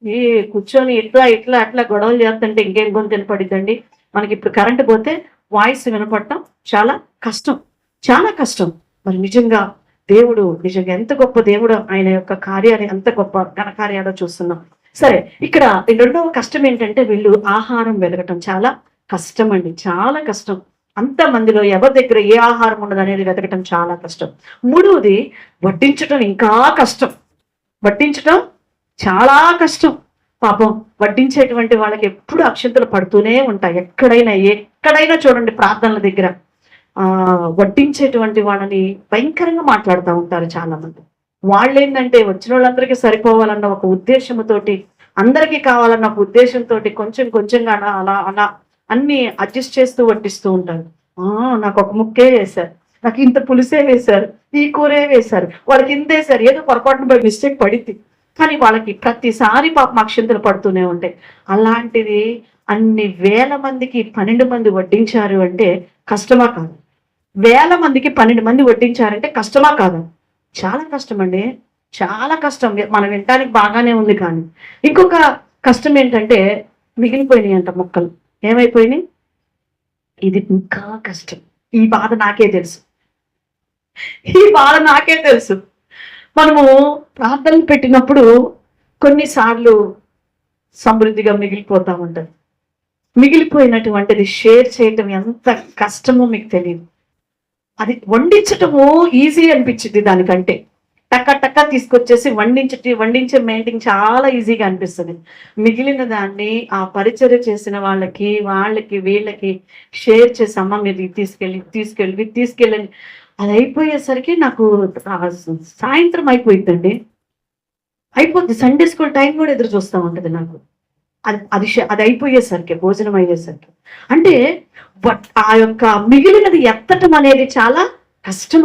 ఈ కూర్చొని ఇట్లా, ఇట్లా, అట్లా గొడవలు చేస్తుంటే ఇంకేం గొంతు వినపడిద్దండి. మనకిప్పుడు కరెంట్ పోతే వాయిస్ వినపడటం చాలా కష్టం. చాలా కష్టం. మరి నిజంగా దేవుడు నిజంగా ఎంత గొప్ప దేవుడో, ఆయన యొక్క కార్యాలు ఎంత గొప్ప ఘనకార్యాలో చూస్తున్నాం. సరే, ఇక్కడ ఈ రెండవ కష్టం ఏంటంటే వీళ్ళు ఆహారం వెలగటం చాలా కష్టం అండి. చాలా కష్టం. అంత మందిలో ఎవరి దగ్గర ఏ ఆహారం ఉండదు అనేది వెతకటం చాలా కష్టం. మూడవది వడ్డించటం ఇంకా కష్టం. వడ్డించటం చాలా కష్టం. పాపం వడ్డించేటువంటి వాళ్ళకి ఎప్పుడు అక్షంతలు పడుతూనే ఉంటాయి. ఎక్కడైనా ఎక్కడైనా చూడండి, ప్రార్థనల దగ్గర వడ్డించేటువంటి వాళ్ళని భయంకరంగా మాట్లాడుతూ ఉంటారు చాలా మంది. వాళ్ళు ఏంటంటే వచ్చిన వాళ్ళందరికీ సరిపోవాలన్న ఒక ఉద్దేశంతోటి, అందరికీ కావాలన్న ఒక ఉద్దేశంతో కొంచెం కొంచెంగా అలా అలా అలా అన్ని అడ్జస్ట్ చేస్తూ వడ్డిస్తూ ఉంటారు. నాకు ఒక ముక్కే వేశారు, నాకు ఇంత పులిసే వేశారు, ఈ కూరే వేశారు, వాళ్ళకి ఇంత వేశారు, ఏదో పొరపాటున బై మిస్టేక్ పడింది, కానీ వాళ్ళకి ప్రతిసారి పాపం అక్షింతలు పడుతూనే ఉంటాయి. అలాంటిది అన్ని వేల మందికి 12 మంది వడ్డించారు అంటే కష్టమా కాదు? వేల మందికి 12 మంది వడ్డించారంటే కష్టమా కాదు? చాలా కష్టం అండి. చాలా కష్టం. మనం వినటానికి బాగానే ఉంది, కానీ ఇంకొక కష్టం ఏంటంటే మిగిలిపోయినాయి అంట ముక్కలు. ఏమైపోయినాయి? ఇది ఇంకా కష్టం. ఈ బాధ నాకే తెలుసు. ఈ బాధ నాకే తెలుసు. మనము ప్రార్థనలు పెట్టినప్పుడు కొన్నిసార్లు సమృద్ధిగా మిగిలిపోతా ఉంటుంది. మిగిలిపోయినటువంటిది షేర్ చేయటం ఎంత కష్టమో మీకు తెలియదు. అది వండించటము ఈజీ అనిపించింది దానికంటే. టక్క టక్క తీసుకొచ్చేసి వండించే మెయింటింగ్ చాలా ఈజీగా అనిపిస్తుంది. మిగిలిన దాన్ని ఆ పరిచర్య చేసిన వాళ్ళకి వీళ్ళకి షేర్ చేసి, అమ్మ మీరు తీసుకెళ్ళండి. అది అయిపోయేసరికి నాకు సాయంత్రం అయిపోయిందండి. అయిపోద్ది. సండే స్కూల్ టైం కూడా ఎదురు చూస్తూ ఉంటుంది నాకు. అది అయిపోయేసరికి, భోజనం అయ్యేసరికి. అంటే ఆ యొక్క మిగిలినది ఎత్తటం అనేది చాలా కష్టం.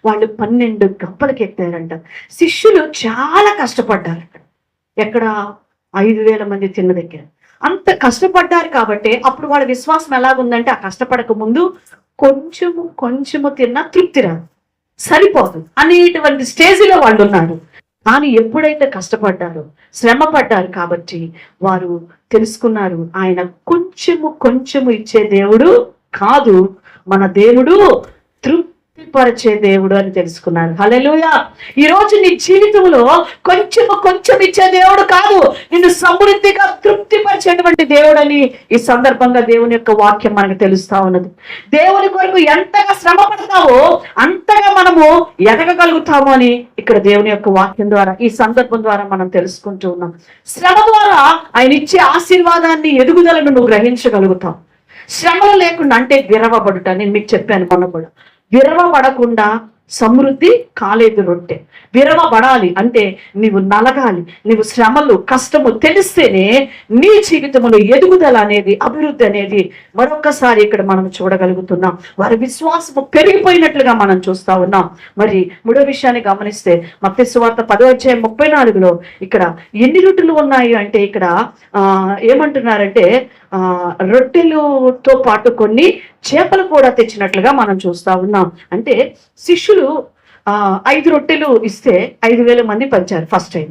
వాళ్ళు 12 గంపలకి ఎత్తారంట. శిష్యులు చాలా కష్టపడ్డారు. ఎక్కడ? 5,000 మంది తిన్న దగ్గర అంత కష్టపడ్డారు. కాబట్టి అప్పుడు వాళ్ళ విశ్వాసం ఎలాగుందంటే, ఆ కష్టపడక ముందు కొంచెము తిన్నా తృప్తి రాదు, సరిపోదు అనేటువంటి స్టేజ్లో వాళ్ళు ఉన్నారు. కానీ ఎప్పుడైతే కష్టపడ్డారో, శ్రమ పడ్డారు కాబట్టి వారు తెలుసుకున్నారు, ఆయన కొంచెము ఇచ్చే దేవుడు కాదు, మన దేవుడు తృప్తిపరిచే దేవుడు అని తెలుసుకున్నారు. హల్లెలూయా. ఈ రోజు నీ జీవితంలో కొంచెం ఇచ్చే దేవుడు కాదు, నిన్ను సమృద్ధిగా తృప్తిపరిచేటువంటి దేవుడు అని ఈ సందర్భంగా దేవుని యొక్క వాక్యం మనకు తెలుస్తా ఉన్నది. దేవుని కొరకు ఎంతగా శ్రమ పడతావో అంతగా మనము ఎదగగలుగుతాము అని ఇక్కడ దేవుని యొక్క వాక్యం ద్వారా, ఈ సందర్భం ద్వారా మనం తెలుసుకుంటూ ఉన్నాం. శ్రమ ద్వారా ఆయన ఇచ్చే ఆశీర్వాదాన్ని, ఎదుగుదలను నువ్వు గ్రహించగలుగుతావు. శ్రమలు లేకుండా, అంటే విరవబడుట, నేను మీకు చెప్పాను మొన్న కూడా, విరవబడకుండా సమృద్ధి కాలేదు రొట్టె. విరవబడాలి అంటే నీవు నలగాలి, నీవు శ్రమలు కష్టము తెలిస్తేనే నీ జీవితంలో ఎదుగుదల అనేది, అభివృద్ధి అనేది మరొకసారి ఇక్కడ మనం చూడగలుగుతున్నాం. వారి విశ్వాసము పెరిగిపోయినట్లుగా మనం చూస్తా ఉన్నాం. మరి మూడో విషయాన్ని గమనిస్తే మత్తయి సువార్త 10:34 ఇక్కడ ఎన్ని రొట్టెలు ఉన్నాయి అంటే, ఇక్కడ ఏమంటున్నారంటే రొట్టెలతో పాటు కొన్ని చేపలు కూడా తెచ్చినట్లుగా మనం చూస్తా ఉన్నాం. అంటే శిష్యులు 5 రొట్టెలు ఇస్తే 5,000 మంది పంచారు ఫస్ట్ టైం.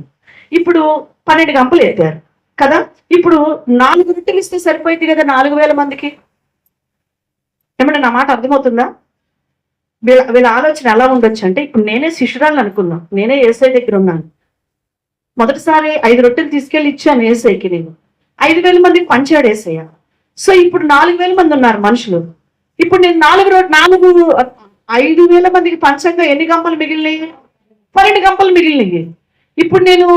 ఇప్పుడు 12 గంపలు ఎత్తారు కదా. ఇప్పుడు 4 రొట్టెలు ఇస్తే సరిపోయింది కదా 4,000 మందికి. ఏమన్నా నా మాట అర్థమవుతుందా? వీళ్ళ ఆలోచన ఎలా ఉండొచ్చు అంటే, ఇప్పుడు నేనే శిష్యురాలు అనుకుందాం, నేనే యేసయ్య దగ్గర ఉన్నాను. మొదటిసారి 5 రొట్టెలు తీసుకెళ్ళి ఇచ్చాను యేసయ్యకి. నేను 5,000 మందికి పంచాడు యేసయ్య. సో ఇప్పుడు 4,000 మంది ఉన్నారు మనుషులు. ఇప్పుడు నేను 5,000 మందికి పంచంగా ఎన్ని గంపలు మిగిలినాయి? 12 గంపలు మిగిలినాయి. ఇప్పుడు నేను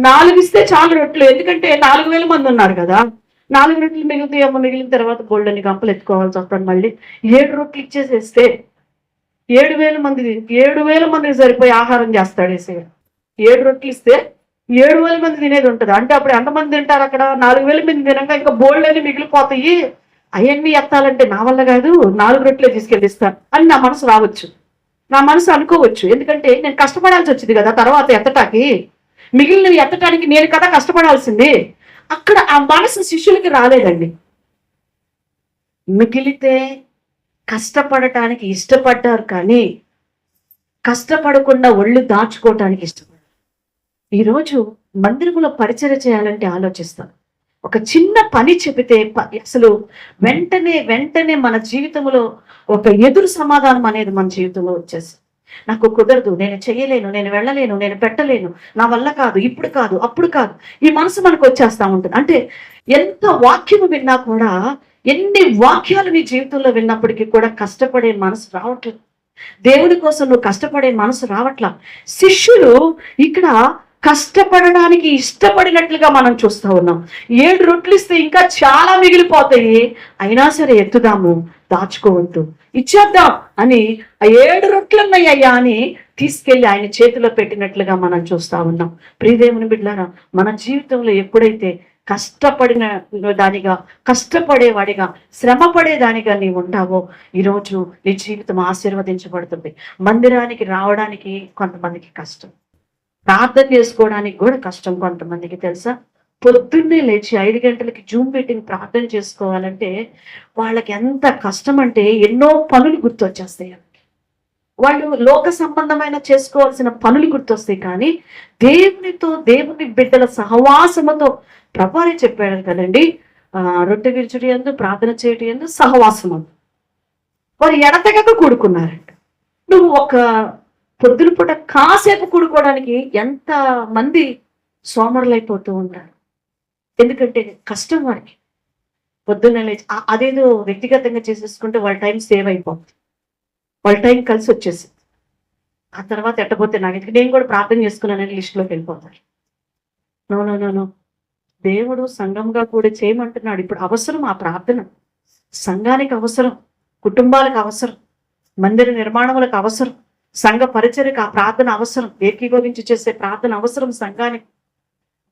4 ఇస్తే చాలు రొట్టెలు, ఎందుకంటే 4,000 మంది ఉన్నారు కదా. 4 రొట్టెలు మిగులుతాయి. మిగిలిన తర్వాత గోల్డెన్ని గంపలు ఎత్తుకోవాల్సి వస్తాను. మళ్ళీ 7 రొట్టెలు ఇచ్చేసేస్తే 7,000 మందికి సరిపోయి ఆహారం చేస్తాడు యేసయ్య. 7 రొట్టెలు ఇస్తే 7,000 మంది తినేది ఉంటుంది. అంటే అప్పుడు ఎంతమంది తింటారు అక్కడ? 4,000 మంది తినక ఇంకా బోల్డెన్ని మిగిలిపోతాయి. అవన్నీ ఎత్తాలంటే నా వల్ల కాదు, 4 రొట్టెలే తీసుకెళ్ళిస్తాను అని నా మనసు రావచ్చు, నా మనసు అనుకోవచ్చు. ఎందుకంటే నేను కష్టపడాల్సి వచ్చింది కదా తర్వాత ఎత్తటానికి, మిగిలినవి ఎత్తటానికి నేను కదా కష్టపడాల్సింది. అక్కడ ఆ మనసు శిష్యులకి రాలేదండి. మిగిలితే కష్టపడటానికి ఇష్టపడ్డారు, కానీ కష్టపడకుండా ఒళ్ళు దాచుకోవటానికి ఇష్టపడ్డారు. ఈరోజు మందిరంలో పరిచర్య చేయాలంటే ఆలోచిస్తాను. ఒక చిన్న పని చెబితే అసలు వెంటనే వెంటనే మన జీవితంలో ఒక ఎదురు సమాధానం అనేది మన జీవితంలో వచ్చేసి, నాకు కుదరదు, నేను చేయలేను, నేను వెళ్ళలేను, నేను పెట్టలేను, నా వల్ల కాదు, ఇప్పుడు కాదు, అప్పుడు కాదు, ఈ మనసు మనకు వచ్చేస్తా ఉంటుంది. అంటే ఎంత వాక్యము విన్నా కూడా, ఎన్ని వాక్యాలు నీ జీవితంలో విన్నప్పటికీ కూడా కష్టపడే మనసు రావట్లేదు. దేవుని కోసం నువ్వు కష్టపడే మనసు రావట్లా. శిష్యులు ఇక్కడ కష్టపడడానికి ఇష్టపడినట్లుగా మనం చూస్తూ ఉన్నాం. 7 రొట్టెలు ఇస్తే ఇంకా చాలా మిగిలిపోతాయి, అయినా సరే ఎత్తుదాము, దాచుకోవద్దు, ఇచ్చేద్దాం అని ఆ 7 రొట్టెలు ఉన్నాయ్యా అని తీసుకెళ్లి ఆయన చేతిలో పెట్టినట్లుగా మనం చూస్తా ఉన్నాం. ప్రియదేవుని బిడ్డలారా, మన జీవితంలో ఎప్పుడైతే కష్టపడిన దానిగా, కష్టపడేవాడిగా, శ్రమ పడేదానిగా నీవు ఉంటావో, ఈరోజు నీ జీవితం ఆశీర్వదించబడుతుంది. మందిరానికి రావడానికి కొంతమందికి కష్టం, ప్రార్థన చేసుకోవడానికి కూడా కష్టం కొంతమందికి. తెలుసా, పొద్దున్నే లేచి 5 గంటలకి జూమ్ మీటింగ్ ప్రార్థన చేసుకోవాలంటే వాళ్ళకి ఎంత కష్టం అంటే ఎన్నో పనులు గుర్తొచ్చేస్తాయి. వాళ్ళు లోక సంబంధమైన చేసుకోవాల్సిన పనులు గుర్తొస్తాయి, కానీ దేవునితో, దేవుని బిడ్డల సహవాసముతో, ప్రభువే చెప్పాడు కదండి, రొట్టె విరుచుడి యందు, ప్రార్థన చేయటి యందు సహవాసము. వారు ఎడతెగక కూడుకున్నారంట. నువ్వు ఒక పొద్దున పూట కాసేపు కూడుకోవడానికి ఎంత మంది సోమరులైపోతూ ఉంటారు. ఎందుకంటే కష్టం వారికి. పొద్దున్న లేచి అదేదో వ్యక్తిగతంగా చేసేసుకుంటే వాళ్ళ టైం సేవ్ అయిపోతుంది, వాళ్ళ టైం కలిసి వచ్చేసి ఆ తర్వాత ఎట్టపోతే నాకు ఎందుకు, నేను కూడా ప్రార్థన చేసుకున్నానని లిస్టులోకి వెళ్ళిపోతారు. నో నో నో నో, దేవుడు సంఘంగా కూడా చేయమంటున్నాడు. ఇప్పుడు అవసరం ఆ ప్రార్థన, సంఘానికి అవసరం, కుటుంబాలకు అవసరం, మందిర నిర్మాణములకు అవసరం, సంఘ పరిచర్యకు ఆ ప్రార్థన అవసరం, ఏకీభవించి చేసే ప్రార్థన అవసరం, సంఘానికి,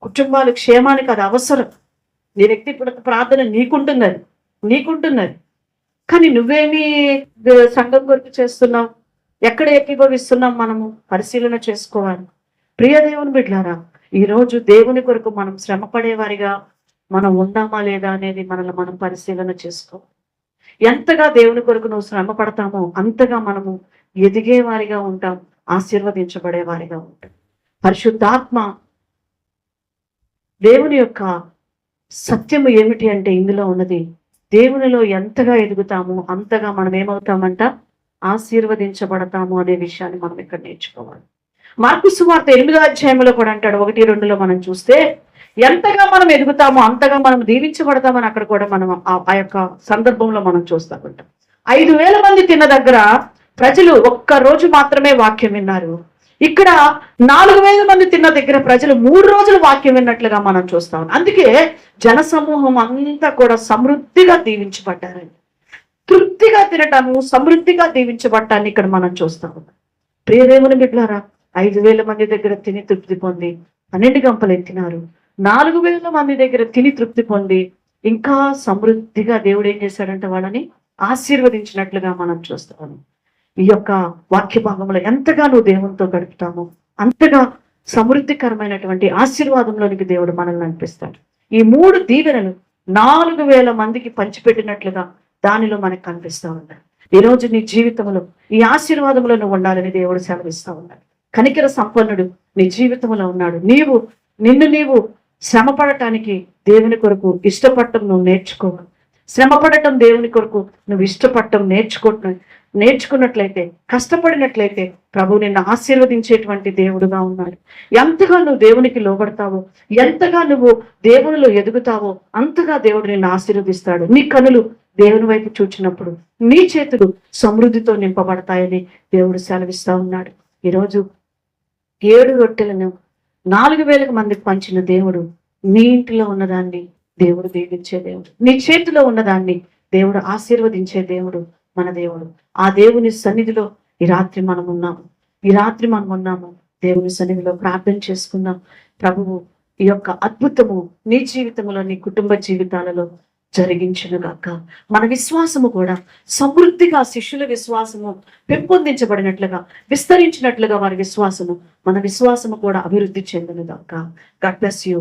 కుటుంబాల క్షేమానికి అది అవసరం. నీ వ్యక్తిగత ప్రార్థన నీకుంటున్నది, కానీ నువ్వేమి సంఘం కొరకు చేస్తున్నావు, ఎక్కడ ఏకీభవిస్తున్నాం, మనము పరిశీలన చేసుకోవాలి. ప్రియ దేవుని బిడ్డలారా, ఈరోజు దేవుని కొరకు మనం శ్రమ పడేవారిగా మనం ఉందామా లేదా అనేది మనల్ని మనం పరిశీలన చేసుకో. ఎంతగా దేవుని కొరకు నువ్వు శ్రమ పడతామో అంతగా మనము ఎదిగేవారిగా ఉంటాం, ఆశీర్వదించబడేవారిగా ఉంటాం. పరిశుద్ధాత్మ దేవుని యొక్క సత్యము ఏమిటి అంటే, ఇందులో ఉన్నది, దేవునిలో ఎంతగా ఎదుగుతామో అంతగా మనం ఏమవుతామంట, ఆశీర్వదించబడతాము అనే విషయాన్ని మనం ఇక్కడ నేర్చుకోవాలి. మార్కు సువార్త 8వ అధ్యాయంలో కూడా అంటాడు, 1-2లో మనం చూస్తే, ఎంతగా మనం ఎదుగుతామో అంతగా మనం దీవించబడతామని అక్కడ కూడా మనం ఆ యొక్క సందర్భంలో మనం చూస్తూ ఉంటాం. 5,000 మంది తిన్న దగ్గర ప్రజలు ఒక్క రోజు మాత్రమే వాక్యం విన్నారు. ఇక్కడ 4,000 మంది తిన్న దగ్గర ప్రజలు 3 రోజులు వాక్యం విన్నట్లుగా మనం చూస్తాం. అందుకే జనసమూహం అంతా కూడా సమృద్ధిగా దీవించబడ్డారని, తృప్తిగా తినటము, సమృద్ధిగా దీవించబడ్డాన్ని ఇక్కడ మనం చూస్తాం. ప్రియదేవుని బిడ్డలారా, 5,000 మంది దగ్గర తిని తృప్తి పొంది 12 గంపలు ఎత్తినారు. 4,000 మంది దగ్గర తిని తృప్తి పొంది ఇంకా సమృద్ధిగా దేవుడు ఏం చేశాడంటే వాళ్ళని ఆశీర్వదించినట్లుగా మనం చూస్తాము. ఈ యొక్క వాక్య భాగంలో ఎంతగా నువ్వు దేవునితో గడుపుతామో అంతగా సమృద్ధికరమైనటువంటి ఆశీర్వాదంలోనికి దేవుడు మనల్ని నడిపిస్తాడు. ఈ 3 దీవెనలు 4,000 మందికి పంచిపెట్టినట్లుగా దానిలో మనకు కనిపిస్తూ ఉన్నాయి. ఈరోజు నీ జీవితంలో ఈ ఆశీర్వాదంలో నువ్వు ఉండాలని దేవుడు సెలవిస్తూ ఉన్నాడు. కనికర సంపన్నుడు నీ జీవితంలో ఉన్నాడు. నిన్ను శ్రమ పడటానికి దేవుని కొరకు ఇష్టపడటం నువ్వు నేర్చుకోవాలి. శ్రమ పడటం దేవుని కొరకు నువ్వు ఇష్టపడటం నేర్చుకున్నట్లయితే, కష్టపడినట్లయితే ప్రభు నిన్ను ఆశీర్వదించేటువంటి దేవుడుగా ఉన్నాడు. ఎంతగా నువ్వు దేవునికి లోబడతావో, ఎంతగా నువ్వు దేవునిలో ఎదుగుతావో అంతగా దేవుడు నిన్ను ఆశీర్వదిస్తాడు. నీ కనులు దేవుని వైపు చూచినప్పుడు నీ చేతులు సమృద్ధితో నింపబడతాయని దేవుడు సెలవిస్తా ఉన్నాడు. ఈరోజు 7 రొట్టెలను 4,000 మందికి పంచిన దేవుడు, నీ ఇంటిలో ఉన్నదాన్ని దేవుడు దీవించే దేవుడు, నీ చేతిలో ఉన్నదాన్ని దేవుడు ఆశీర్వదించే దేవుడు మన దేవుడు. ఆ దేవుని సన్నిధిలో ఈ రాత్రి మనం ఉన్నాము. దేవుని సన్నిధిలో ప్రార్థన చేసుకుందాం. ప్రభువు ఈ యొక్క అద్భుతము నీ జీవితంలో, నీ కుటుంబ జీవితాలలో జరిగించునుగాక. మన విశ్వాసము కూడా సమృద్ధిగా, శిష్యుల విశ్వాసము పెంపొందించబడినట్లుగా, విస్తరించినట్లుగా వారి విశ్వాసము, మన విశ్వాసము కూడా అభివృద్ధి చెందునుగాక. God bless you.